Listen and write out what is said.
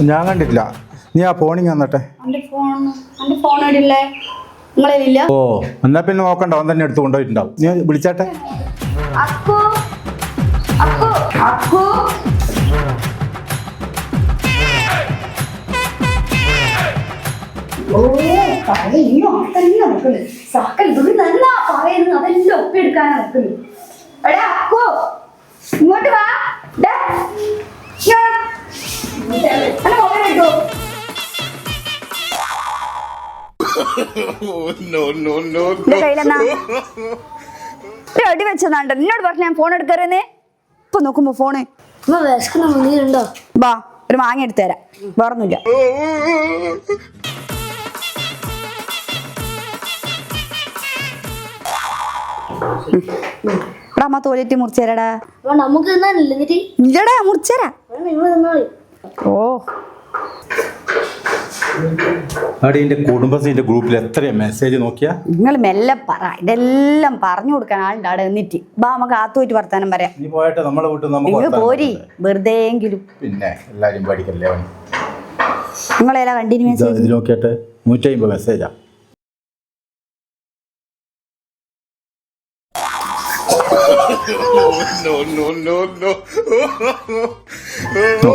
ഞാൻ കണ്ടിട്ടില്ല. നീ ആ ഫോണിങ് വന്നിട്ടെ. ഓ എന്നാ പിന്നെ നോക്കണ്ട, അവൻ തന്നെ എടുത്ത് കൊണ്ടുപോയിട്ടുണ്ടാവും. നീ വിളിച്ചാട്ടെ. ഇങ്ങോട്ട് വാ. അടി വെച്ചതാണ്ട് എന്നോട് പറഞ്ഞു ഞാൻ ഫോൺ എടുക്കരുന്നേ. ഇപ്പൊ നോക്കുമ്പോ ഫോണ് ബാ ഒരു മാങ്ങ എടുത്തു തരാം. വേറൊന്നുമില്ല. അമ്മ തോലിട്ട് മുറിച്ചേരാടാ. ഇല്ലടാ മുറിച്ചേരാ. ഓ അടിന്റെ കുടുംബശ്രീന്റെ ഗ്രൂപ്പിൽ എത്ര മെസ്സേജ് നോക്കിയാ? നിങ്ങൾ മെല്ലെ പറ, ഇതെല്ലാം പറഞ്ഞു കൊടുക്കാൻ ആളുണ്ട് അവിടെ എന്നിട്ട്. ബാ നമുക്ക് ആത്തുപോയിട്ട് വർത്താനം പറയാം. നീ പോയിട്ട് നമ്മളെ വീട്ടിൽ നിങ്ങൾ പോരി വെറുതെ എങ്കിലും. പിന്നെ എല്ലാരും പഠിക്കല്ലേ. നിങ്ങളേലാ കണ്ടിന്യൂ മെസ്സേജ് നോക്കിയാട്ടെ. 150 മെസ്സേജാ. No.